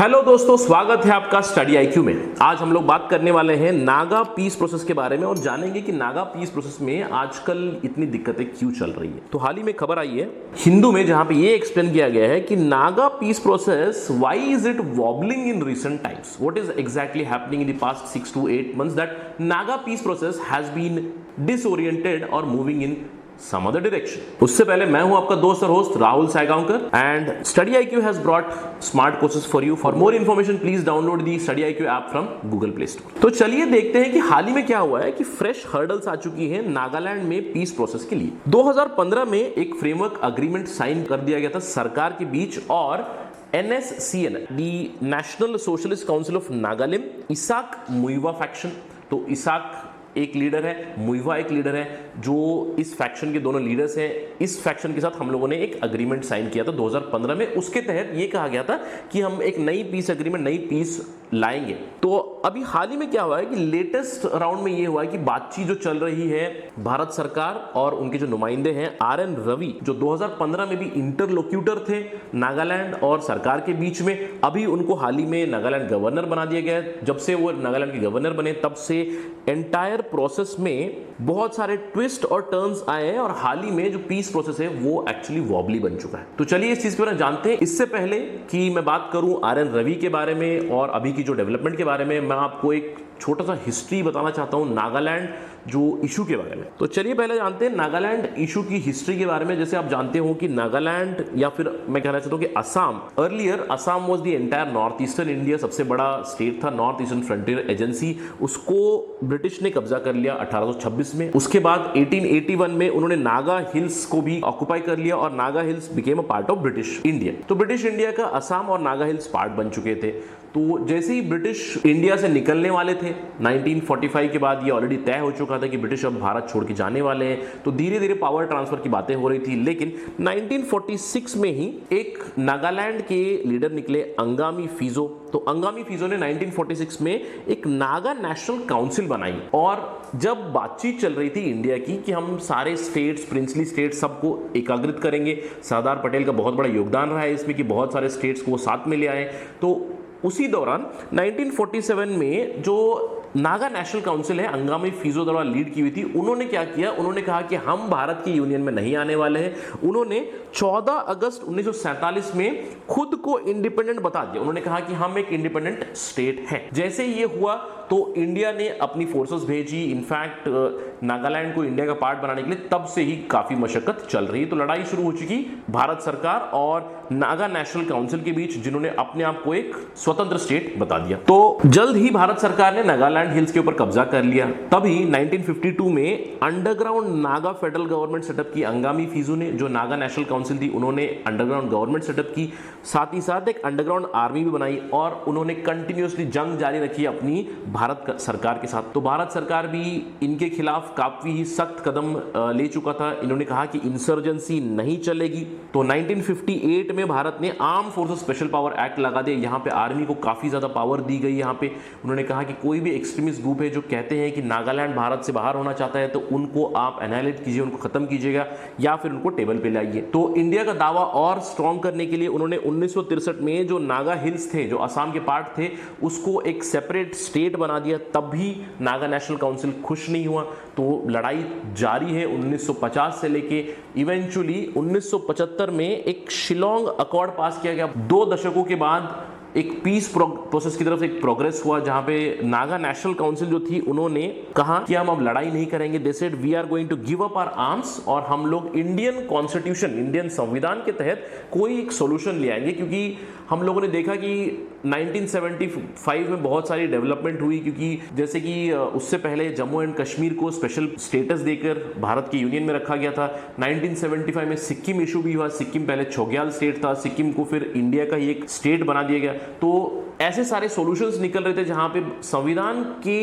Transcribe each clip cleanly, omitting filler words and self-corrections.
Hello दोस्तों, स्वागत है आपका स्टडी आईक्यू में। आज हम लोग बात करने वाले हैं नागा पीस प्रोसेस के बारे में और जानेंगे कि नागा पीस प्रोसेस में आजकल इतनी दिक्कतें क्यों चल रही है। तो हाल ही में खबर आई है हिंदू में, जहां पे ये एक्सप्लेन किया गया है कि Naga peace process, why is it wobbling in recent times, what is exactly happening in the past 6 to 8 months that Naga peace process has been disoriented और moving in some other direction। उससे पहले मैं हूं आपका दोस्त और host Rahul Saigaonkar and study IQ has brought smart courses for you. For more information please download the study IQ app from Google Play Store. तो चलिए देखते हैं कि हाल ही में क्या हुआ है कि फ्रेश हर्डल्स आ चुकी हैं नागालैंड में पीस प्रोसेस के लिए। 2015 में एक फ्रेमवर्क अग्रीमेंट साइन कर दिया गया था सरकार के बीच और NSCN, the National Socialist Council of Nagaland, Isak Muivah faction. तो इसाक एक लीडर है, मुइवा एक लीडर है, जो इस फैक्शन के दोनों लीडर्स हैं। इस फैक्शन के साथ हम लोगों ने एक अग्रीमेंट साइन किया था 2015 में। उसके तहत ये कहा गया था कि हम एक नई पीस एग्रीमेंट, नई पीस लाएंगे। तो अभी हाल ही में क्या हुआ है कि लेटेस्ट राउंड में ये हुआ है कि बातचीत जो चल रही है भारत सरकार और उनके जो नुमाइंदे हैं RN रवि, जो 2015 में भी इंटरलोक्यूटर थे नागालैंड और सरकार के बीच में, अभी उनको हाल ही में नागालैंड गवर्नर बना दिया गया है। जब से वो नागालैंड के गवर्नर बने तब से एंटायर प्रोसेस में बहुत सारे ट्विस्ट और टर्न्स आए हैं और हाल ही में जो पीस प्रोसेस है वो एक्चुअली वॉबली बन चुका है। तो चलिए इस चीज पर जानते हैं। इससे पहले कि मैं बात करूं RN रवि के बारे में और अभी की जो डेवलपमेंट के बारे में, मैं आपको एक छोटा सा हिस्ट्री बताना चाहता हूं नागालैंड जो इशू के बारे में। तो चलिए पहले जानते हैं नागालैंड इशू की हिस्ट्री के बारे में। जैसे आप जानते हो कि नागालैंड, या फिर मैं कहना चाहता हूं कि Assam, earlier Assam was the entire north eastern India, सबसे बड़ा स्टेट था नॉर्थ ईस्टर्न फ्रंटियर एजेंसी। उसको ब्रिटिश ने कब्जा कर लिया 1826 में। उसके बाद 1881 में उन्होंने नागा हिल्स को भी ऑक्युपाई कर लिया और Naga hills became a part of British India. तो ब्रिटिश इंडिया का असम और नागा हिल्स पार्ट बन चुके थे। तो जैसे ही ब्रिटिश इंडिया से निकलने वाले थे 1945 के बाद, ये ऑलरेडी तय हो चुका था कि ब्रिटिश अब भारत छोड़ के जाने वाले हैं। तो धीरे धीरे पावर ट्रांसफर की बातें हो रही थी। लेकिन 1946 में ही एक नागालैंड के लीडर निकले, अंगामी फिजो। तो अंगामी फिजो ने 1946 में एक नागा नेशनल काउंसिल बनाई और जब बातचीत चल रही थी इंडिया की कि हम सारे स्टेट्स, प्रिंसली स्टेट्स, सबको एकाग्रित करेंगे, सरदार पटेल का बहुत बड़ा योगदान रहा है इसमें कि बहुत सारे स्टेट्स को वो साथ में ले आए। तो उसी दौरान 1947 में जो नागा नेशनल काउंसिल है, अंगामी फिजो द्वारा लीड की हुई थी, उन्होंने क्या किया, उन्होंने कहा कि हम भारत की यूनियन में नहीं आने वाले हैं। उन्होंने 14 अगस्त 1947 में खुद को इंडिपेंडेंट बता दिया। उन्होंने कहा कि हम एक इंडिपेंडेंट स्टेट हैं। जैसे ये हुआ तो इंडिया ने अपनी फोर्सेस भेजी। इनफैक्ट नागालैंड को इंडिया का पार्ट बनाने के लिए तब से ही काफी मशक्कत चल रही है। तो लड़ाई शुरू हो चुकी भारत सरकार और नागा नेशनल काउंसिल के बीच, जिन्होंने अपने आप को एक स्वतंत्र स्टेट बता दिया। तो जल्द ही भारत सरकार ने नागालैंड हिल्स के ऊपर कब्जा कर लिया। तभी 1952 में underground Naga federal government setup की अंगामी फिजो ने, जो नागा नेशनल काउंसिल थी, उन्होंने अंडरग्राउंड गवर्नमेंट सेटअप की। साथ ही साथ एक अंडरग्राउंड आर्मी भी बनाई और उन्होंने कंटिन्यूअसली जंग जारी रखी अपनी भारत सरकार के साथ। तो भारत सरकार भी इनके खिलाफ काफी ही सख्त कदम ले चुका था। इन्होंने कहा कि इंसर्जेंसी नहीं चलेगी। तो 1958 में भारत ने arm forces special power act लगा दिया। यहाँ पे आर्मी को काफी ज्यादा पावर दी गई। यहाँ पे उन्होंने कहा कि कोई भी एक्सट्रीमिस्ट ग्रुप है जो कहते हैं कि नागालैंड भारत से बाहर होना चाहता है, तो उनको आप एनालिट कीजिए, उनको खत्म कीजिएगा या फिर उनको टेबल पे लाइए। तो इंडिया का दावा और स्ट्रॉन्ग करने के लिए उन्होंने 1963 में जो नागा हिल्स थे, जो असम के पार्ट थे, उसको एक सेपरेट स्टेट बना दिया। तब भी नागा नेशनल काउंसिल खुश नहीं हुआ। तो लड़ाई जारी है 1950 से लेके इवेंचुअली 1975 में एक शिलोंग अकॉर्ड पास किया गया। 2 दशकों के बाद एक पीस प्रोसेस की तरफ एक प्रोग्रेस हुआ, जहां पे नागा नेशनल काउंसिल जो थी, उन्होंने कहा कि हम अब लड़ाई नहीं करेंगे। They said we are going to give up our arms और हम लोग इंडियन कॉन्स्टिट्यूशन, इंडियन संविधान के तहत कोई एक सॉल्यूशन ले आएंगे। क्योंकि हम लोगों ने देखा कि 1975 में बहुत सारी डेवलपमेंट हुई, क्योंकि जैसे कि उससे पहले जम्मू एंड कश्मीर को स्पेशल स्टेटस देकर भारत की यूनियन में रखा गया था। 1975 में सिक्किम इशू भी हुआ। सिक्किम पहले छोग्याल स्टेट था, सिक्किम को फिर इंडिया का ही एक स्टेट बना दिया गया। तो ऐसे सारे सॉल्यूशंस निकल रहे थे जहां पे संविधान के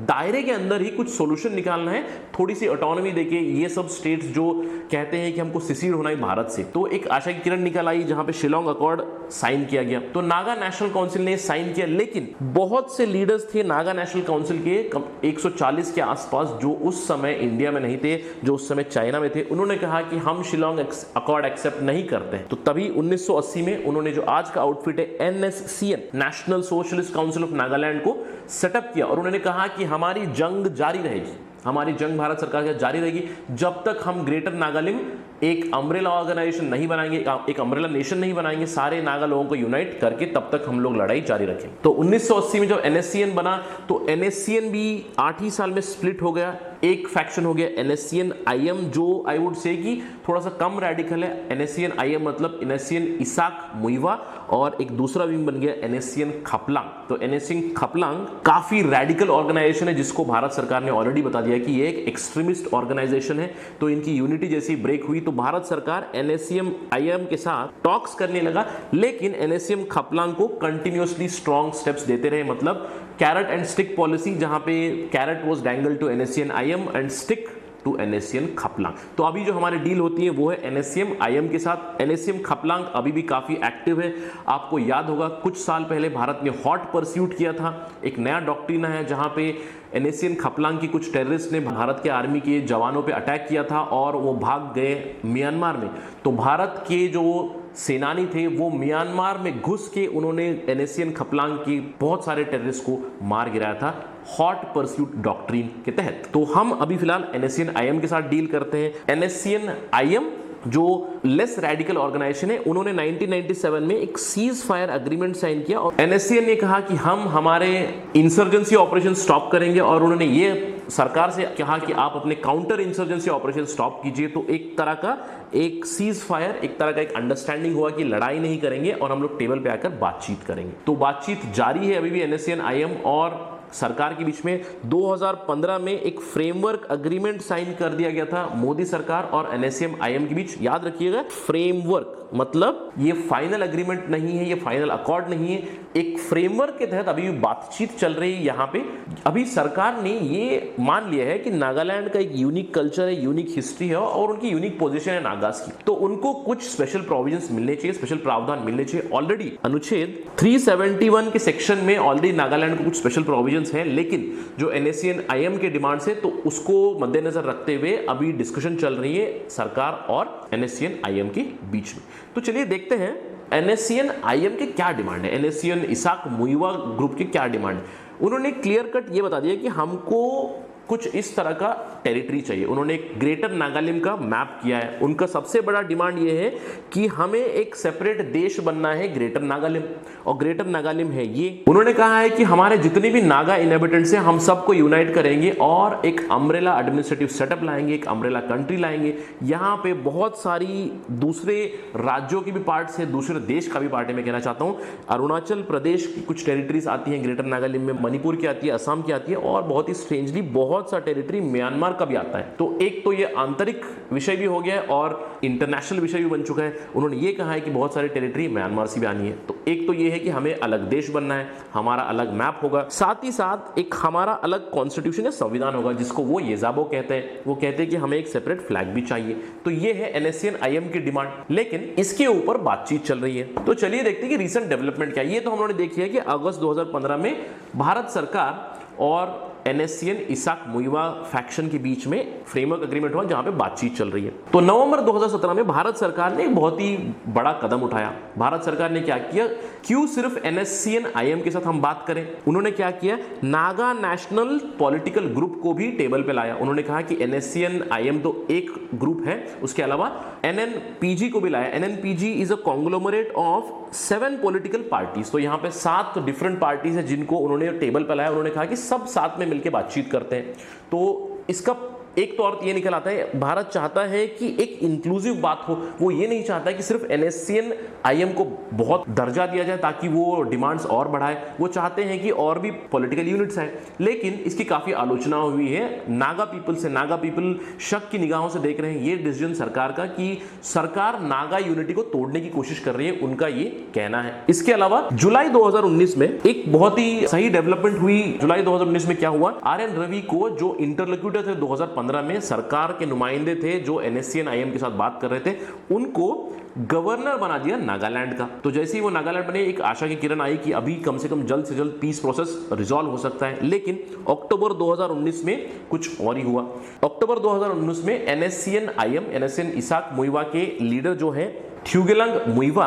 दायरे के अंदर ही कुछ सॉल्यूशन निकालना है, थोड़ी सी ऑटोनॉमी देके ये सब स्टेट्स जो कहते हैं कि हमको सिसीड होना है भारत से, तो एक आशा की किरण निकल आई जहां पे शिलोंग अकॉर्ड साइन किया गया। तो नागा नेशनल काउंसिल ने साइन किया, लेकिन बहुत से लीडर्स थे नागा नेशनल काउंसिल के 140 के आसपास जो उस समय इंडिया में नहीं थे, जो उस समय चाइना में थे। उन्होंने कहा कि हम शिलोंग अकॉर्ड एक्सेप्ट नहीं करते हैं। तो तभी 1980 में उन्होंने जो आज का आउटफिट है NSCN, national Socialist Council of Nagaland को सेटअप किया और उन्होंने कहा कि हमारी जंग जारी रहेगी, हमारी जंग भारत सरकार के जारी रहेगी जब तक हम ग्रेटर नागालैंड एक अम्ब्रेला ऑर्गेनाइजेशन नहीं बनाएंगे, एक अम्ब्रेला नेशन नहीं बनाएंगे सारे नागा लोगों को यूनाइट करके, तब तक हम लोग लड़ाई जारी रखेंगे। तो 1980 में जब NSCN बना तो NSCN भी 8 ही साल में स्प्लिट हो गया। एक फैक्शन हो गया NSCN IM, जो आई वुड से कि थोड़ा सा कम रेडिकल है। NSCN IM मतलब NSCN इसाक मुइवा, और एक दूसरा विंग बन गया NSCN खपलांग। तो NSCN खपलांग काफी रेडिकल ऑर्गेनाइजेशन है जिसको भारत सरकार ने ऑलरेडी बता दिया कि ये एक एक्सट्रीमिस्ट ऑर्गेनाइजेशन है। तो इनकी यूनिटी जैसी ब्रेक हुई तो भारत सरकार NSCN IM के साथ टॉक्स करने लगा, लेकिन NSCN खपलांग को कंटिन्यूअसली स्ट्रॉन्ग स्टेप्स देते रहे, मतलब कैरेट एंड स्टिक पॉलिसी, जहां पे carrot was dangle to NSCN IM and stick to NSCN Khaplang. तो अभी जो हमारी डील होती है वो है NSCN IM के साथ। NSCN खपलांग अभी भी काफी एक्टिव है। आपको याद होगा कुछ साल पहले भारत ने हॉट परस्यूट किया था, एक नया डॉक्ट्रिन है जहां पे NSCN खपलांग की कुछ टेररिस्ट ने भारत के आर्मी के जवानों पे अटैक किया था और वो भाग गए म्यांमार में। तो भारत के जो सेनानी थे वो म्यांमार में घुस के उन्होंने NSCN खपलांग के बहुत सारे टेररिस्ट को मार गिराया था हॉट परस्यूट डॉक्ट्रिन के तहत। तो हम अभी फिलहाल NSCN IM के साथ डील करते हैं। NSCN IM जो लेस रेडिकल ऑर्गेनाइजेशन है, उन्होंने 1997 में एक सीज फायर अग्रीमेंट साइन किया और NSCN ने कहा कि हम हमारे इंसर्जेंसी ऑपरेशन स्टॉप करेंगे और उन्होंने ये सरकार से कहा कि आप अपने काउंटर इंसर्जेंसी ऑपरेशन स्टॉप कीजिए। तो एक तरह का एक सीज फायर, एक तरह का एक अंडरस्टैंडिंग हुआ कि लड़ाई नहीं करेंगे और हम लोग टेबल पे आकर बातचीत करेंगे। तो बातचीत जारी है अभी भी NSCN IM और सरकार के बीच में। 2015 में एक फ्रेमवर्क अग्रीमेंट साइन कर दिया गया था मोदी सरकार और NSCN IM के बीच। याद रखिएगा, फ्रेमवर्क मतलब ये फाइनल अग्रीमेंट नहीं है, ये फाइनल अकॉर्ड नहीं है, एक फ्रेमवर्क के तहत अभी भी बातचीत चल रही है। यहाँ पे अभी सरकार ने ये मान लिया है कि नागालैंड का एक यूनिक कल्चर है, यूनिक हिस्ट्री है और उनकी यूनिक पोजीशन है नागास की, तो उनको कुछ स्पेशल प्रोविजंस मिलने चाहिए, स्पेशल प्रावधान मिलने चाहिए। ऑलरेडी अनुच्छेद 371 के सेक्शन में ऑलरेडी नागालैंड को कुछ स्पेशल प्रोविजंस हैं, लेकिन जो NSCN IM के डिमांड्स है तो उसको मद्देनजर रखते हुए अभी डिस्कशन चल रही है सरकार और NSCN IM के बीच में। तो चलिए देखते हैं NSCN IM के क्या डिमांड है, NSCN इसाक मुइवा ग्रुप के क्या डिमांड है। उन्होंने क्लियर कट ये बता दिया कि हमको कुछ इस तरह का टेरिटरी चाहिए। उन्होंने एक ग्रेटर नागालैंड का मैप किया है। उनका सबसे बड़ा डिमांड ये है कि हमें एक सेपरेट देश बनना है ग्रेटर नागालैंड, और ग्रेटर नागालैंड है ये। उन्होंने कहा है कि हमारे जितने भी नागा इनहेबिटेंट्स हैं हम सबको यूनाइट करेंगे और एक अम्ब्रेला एडमिनिस्ट्रेटिव सेटअप लाएंगे, एक अम्ब्रेला कंट्री लाएंगे। यहाँ पे बहुत सारी दूसरे राज्यों की भी पार्ट्स है, दूसरे देश का भी पार्ट है। मैं कहना चाहता हूँ अरुणाचल प्रदेश की कुछ टेरिटरीज आती हैं ग्रेटर नागालैंड में, मणिपुर की आती है, असम की आती है और बहुत ही स्ट्रेंजली बहुत सा टेरिटरी म्यांमार का भी आता है। तो एक तो ये आंतरिक विषय भी हो गया है और इंटरनेशनल विषय भी बन चुका है। उन्होंने ये कहा है कि बहुत सारी टेरिटरी म्यांमार से भी आनी है। तो एक तो ये है कि हमें अलग देश बनना है, हमारा अलग मैप होगा, साथ ही साथ एक हमारा अलग कॉन्स्टिट्यूशन या संविधान होगा जिसको वो येजाबो कहते हैं। वो कहते हैं कि हमें एक सेपरेट फ्लैग भी चाहिए। तो ये है NSCN IM की डिमांड, लेकिन इसके ऊपर बातचीत चल रही है। तो चलिए देखते हैं कि रीसेंट डेवलपमेंट क्या है। ये तो हम लोगों ने देखी है कि अगस्त 2015 में भारत सरकार और NSCN इसाक मुइवा फैक्शन के बीच में फ्रेमवर्क एग्रीमेंट हुआ जहां पे बातचीत चल रही है। तो नवंबर 2017 में भारत सरकार ने एक बहुत ही बड़ा कदम उठाया। भारत सरकार ने क्या किया, क्यों सिर्फ NSCN IM के साथ हम बात करें, उन्होंने क्या किया, नागा नेशनल पॉलिटिकल ग्रुप को भी टेबल पे लाया। उन्होंने कहा कि NSCN IM तो एक ग्रुप है, उसके अलावा NNPG को भी लाया। NNPG is a conglomerate of 7 political parties. तो यहाँ पे 7 डिफरेंट पार्टीज है जिनको उन्होंने टेबल पे लाया। उन्होंने कहा कि सब साथ में मिलकर बातचीत करते हैं। तो इसका एक तो अर्थ ये निकल आता है, भारत चाहता है कि एक इंक्लूसिव बात हो। वो ये नहीं चाहता कि सिर्फ NSCN IM को बहुत दर्जा दिया जाए ताकि वो डिमांड्स और बढ़ाए, वो चाहते हैं कि और भी पॉलिटिकल यूनिट्स आए। लेकिन इसकी काफी आलोचना हुई है नागा पीपल से। नागा पीपल शक की निगाहों से देख रहे हैं ये डिसीजन सरकार का कि सरकार नागा यूनिटी को तोड़ने की कोशिश कर रही है, उनका ये कहना है। इसके अलावा जुलाई 2019 में एक बहुत ही सही डेवलपमेंट हुई। जुलाई 2019 में क्या हुआ, RN रवि को जो इंटरलोक्यूटर थे 2015 में, सरकार के नुमाइंदे थे जो NSCN IM के साथ बात कर रहे थे, उनको गवर्नर बना दिया नागालैंड का। तो जैसे ही वो नागालैंड बने, एक आशा की किरण आई कि अभी कम से कम जल्द से जल्द पीस प्रोसेस रिजॉल्व हो सकता है। लेकिन अक्टूबर 2019 में कुछ और ही हुआ। अक्टूबर 2019 में NSCN IM, NSCN Isak Muivah के लीडर जो है थ्यूगेलंग मुइवा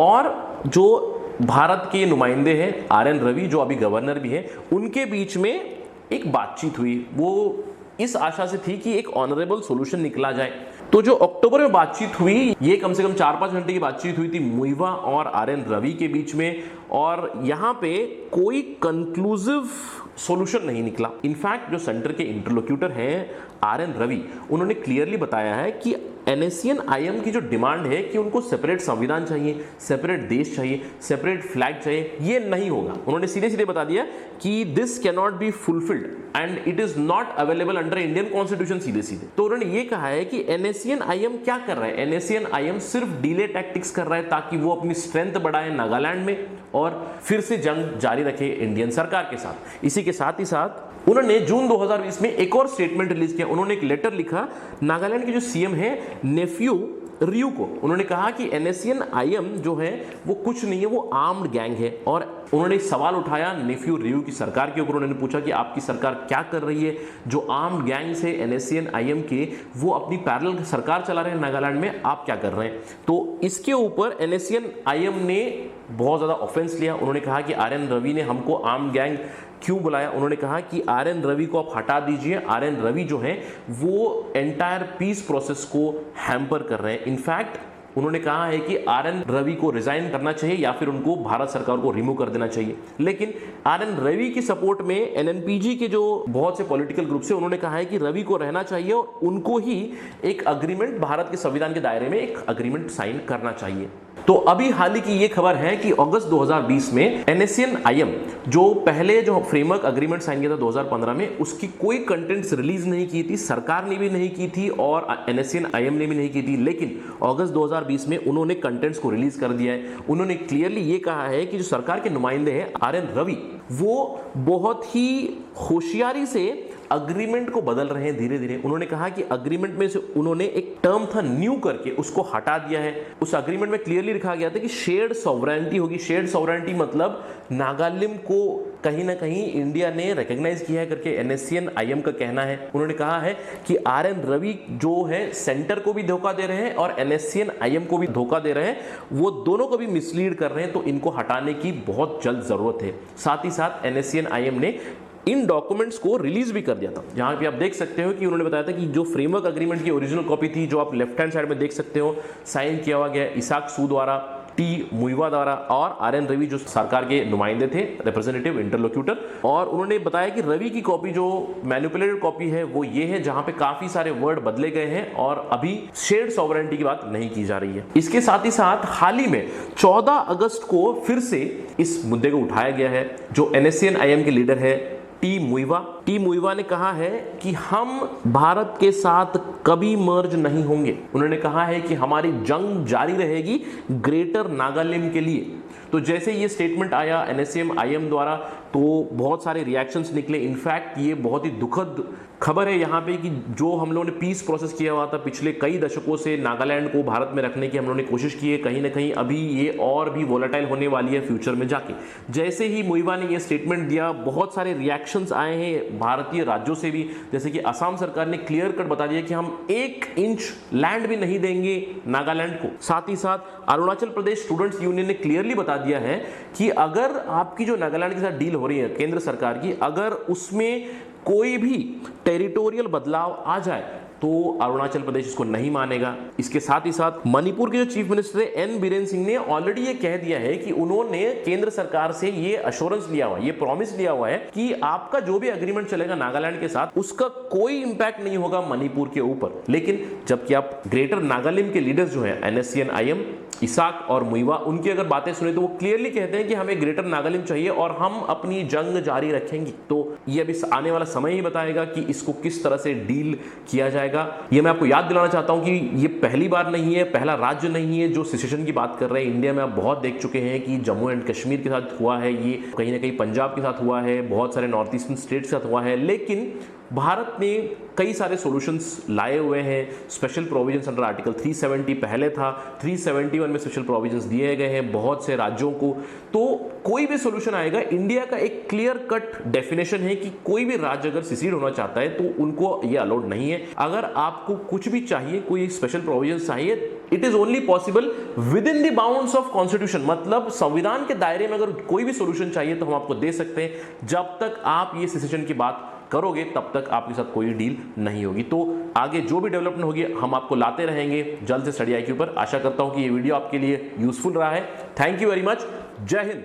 और जो भारत के नुमाइंदे हैं RN रवि जो अभी गवर्नर भी हैं, उनके बीच में एक बातचीत हुई। वो इस आशा से थी कि एक ऑनरेबल सॉल्यूशन निकला जाए। तो जो अक्टूबर में बातचीत हुई, ये कम से कम 4-5 घंटे की बातचीत हुई थी मुइवा और RN रवि के बीच में, और यहां पे कोई कंक्लूसिव सॉल्यूशन नहीं निकला। इनफैक्ट जो सेंटर के इंटरलोक्यूटर हैं RN रवि, उन्होंने क्लियरली बताया है कि NSCN IM की जो डिमांड है कि उनको सेपरेट संविधान चाहिए, सेपरेट देश चाहिए, सेपरेट फ्लैग चाहिए, ये नहीं होगा। उन्होंने सीधे सीधे बता दिया कि this can not be fulfilled and it is not available under Indian constitution. सीधे सीधे तो उन्होंने ये कहा है कि NSCN IM क्या कर रहा है, NSCN IM सिर्फ डिले टैक्टिक्स कर रहा है ताकि वो अपनी स्ट्रेंथ बढ़ाए नागालैंड में और फिर से जंग जारी रखे इंडियन सरकार के साथ। इसी के साथ ही साथ उन्होंने जून 2020 में एक और स्टेटमेंट रिलीज किया। उन्होंने एक लेटर लिखा नागालैंड के जो CM है नेफ्यू रियू को। उन्होंने कहा कि NSCN IM जो है वो कुछ नहीं है, वो आर्म्ड गैंग है। और उन्होंने सवाल उठाया नेफ्यू रियू की सरकार के ऊपर। उन्होंने पूछा कि आपकी सरकार क्या कर रही है, जो आर्म्ड गैंग्स है NSCN IM के, वो अपनी पैरेलल सरकार चला रहे हैं नागालैंड में, आप क्या कर रहे हैं। तो इसके ऊपर NSCN IM ने बहुत ज़्यादा ऑफेंस लिया। उन्होंने कहा कि RN रवि ने हमको आर्म्ड गैंग क्यों बुलाया। उन्होंने कहा कि RN रवि को आप हटा दीजिए, RN रवि जो है वो एंटायर पीस प्रोसेस को हैम्पर कर रहे हैं। इनफैक्ट उन्होंने कहा है कि RN रवि को रिजाइन करना चाहिए या फिर उनको भारत सरकार को रिमूव कर देना चाहिए। लेकिन RN रवि की सपोर्ट में NNPG के जो बहुत से पॉलिटिकल ग्रुप से, उन्होंने कहा है कि रवि को रहना चाहिए और उनको ही एक अग्रीमेंट, भारत के संविधान के दायरे में एक अग्रीमेंट साइन करना चाहिए। तो अभी हाल ही की ये खबर है कि अगस्त 2020 में NSCN IM जो पहले जो फ्रेमवर्क अग्रीमेंट साइन किया था 2015 में, उसकी कोई कंटेंट्स रिलीज नहीं की थी, सरकार ने भी नहीं की थी और NSCN IM ने भी नहीं की थी। लेकिन अगस्त 2020 में उन्होंने कंटेंट्स को रिलीज कर दिया है। उन्होंने क्लियरली ये कहा है कि जो सरकार के नुमाइंदे हैं RN रवि, वो बहुत ही होशियारी से अग्रीमेंट को बदल रहे हैं धीरे धीरे। उन्होंने कहा कि अग्रीमेंट में से उन्होंने एक टर्म था न्यू करके उसको हटा दिया है। उस अग्रीमेंट में क्लियरली लिखा गया था कि शेयर्ड सॉवरेनिटी होगी। शेयर्ड सॉवरेनिटी मतलब नागालैंड को कहीं ना कहीं इंडिया ने रिकॉग्नाइज किया है करके NSCN IM का कहना है। उन्होंने कहा है कि RN रवि जो है सेंटर को भी धोखा दे रहे हैं और NSCN IM को भी धोखा दे रहे हैं, वो दोनों को भी मिसलीड कर रहे हैं। तो इनको हटाने की बहुत जल्द जरूरत है। साथ ही साथ NSCN IM ने इन डॉक्यूमेंट्स को रिलीज भी कर दिया था। यहाँ पे आप देख सकते हो कि उन्होंने बताया था कि जो फ्रेमवर्क अग्रीमेंट की ओरिजिनल कॉपी थी, जो आप लेफ्ट हैंड साइड में देख सकते हो, साइन किया हुआ गया इसाक सू द्वारा, T मुइवा द्वारा और RN रवि जो सरकार के नुमाइंदे थे, रिप्रेजेंटेटिव इंटरलोक्यूटर। और उन्होंने बताया कि रवि की कॉपी जो मैनिपुलेटेड कॉपी है वो ये है जहां पे काफी सारे वर्ड बदले गए हैं और अभी शेयर्ड सॉवरेनिटी की बात नहीं की जा रही है। इसके साथ ही साथ हाल ही में 14 अगस्त को फिर से इस मुद्दे को उठाया गया है। जो NSCN IM के लीडर है टी मुइवा ने कहा है कि हम भारत के साथ कभी मर्ज नहीं होंगे। उन्होंने कहा है कि हमारी जंग जारी रहेगी ग्रेटर नागालैंड के लिए। तो जैसे ये स्टेटमेंट आया NSCN IM द्वारा तो बहुत सारे रिएक्शंस निकले। इनफैक्ट ये बहुत ही दुखद खबर है यहाँ पे कि जो हम लोगों ने पीस प्रोसेस किया हुआ था पिछले कई दशकों से, नागालैंड को भारत में रखने की हम लोगों ने कोशिश की है, कहीं ना कहीं अभी ये और भी वोलेटाइल होने वाली है फ्यूचर में जाके। जैसे ही मुइवा ने ये स्टेटमेंट दिया, बहुत सारे रिएक्शंस आए हैं भारतीय राज्यों से भी। जैसे कि असम सरकार ने क्लियर कट बता दिया कि हम 1 इंच लैंड भी नहीं देंगे नागालैंड को। साथ ही साथ अरुणाचल प्रदेश स्टूडेंट्स यूनियन ने क्लियरली बता दिया है कि अगर आपकी जो नागालैंड के साथ डील हो रही है केंद्र सरकार की, अगर उसमें कोई भी टेरिटोरियल बदलाव आ जाए तो अरुणाचल प्रदेश इसको नहीं मानेगा। इसके साथ ही साथ मणिपुर के जो चीफ मिनिस्टर है एन बीरेन सिंह ने ऑलरेडी ये कह दिया है कि उन्होंने केंद्र सरकार से ये अश्योरेंस लिया हुआ है, ये प्रॉमिस लिया हुआ है कि आपका जो भी एग्रीमेंट चलेगा नागालैंड के साथ उसका कोई इंपैक्ट नहीं होगा मणिपुर के ऊपर। लेकिन जबकि आप ग्रेटर नागालैंड के लीडर्स जो है NSCN IM, इसाक और मुइवा, उनकी अगर बातें सुने तो वो क्लियरली कहते हैं कि हमें ग्रेटर नागालैंड चाहिए और हम अपनी जंग जारी रखेंगे। तो ये अभी आने वाला समय ही बताएगा कि इसको किस तरह से डील किया जाएगा। ये मैं आपको याद दिलाना चाहता हूं कि ये पहली बार नहीं है, पहला राज्य नहीं है जो सेसेशन की बात कर रहे हैं। इंडिया में आप बहुत देख चुके हैं कि जम्मू एंड कश्मीर के साथ हुआ है, ये कहीं ना कहीं पंजाब के साथ हुआ है, बहुत सारे नॉर्थ ईस्टर्न स्टेट्स के साथ हुआ है। लेकिन भारत ने कई सारे सॉल्यूशंस लाए हुए हैं। स्पेशल प्रोविजंस अंडर आर्टिकल 370 पहले था, 371 में स्पेशल प्रोविजंस दिए गए हैं बहुत से राज्यों को। तो कोई भी सॉल्यूशन आएगा, इंडिया का एक क्लियर कट डेफिनेशन है कि कोई भी राज्य अगर सिसीड होना चाहता है तो उनको ये अलाउड नहीं है। अगर आपको कुछ भी चाहिए, कोई स्पेशल प्रोविजंस चाहिए, it is only possible with in the bounds of constitution. मतलब संविधान के दायरे में अगर कोई भी सॉल्यूशन चाहिए तो हम आपको दे सकते हैं। जब तक आप ये सिसेशन की बात करोगे तब तक आपके साथ कोई डील नहीं होगी। तो आगे जो भी डेवलपमेंट होगी हम आपको लाते रहेंगे जल्द से स्टडी IQ पर। आशा करता हूं कि ये वीडियो आपके लिए यूजफुल रहा है। Thank you very much. जय हिंद।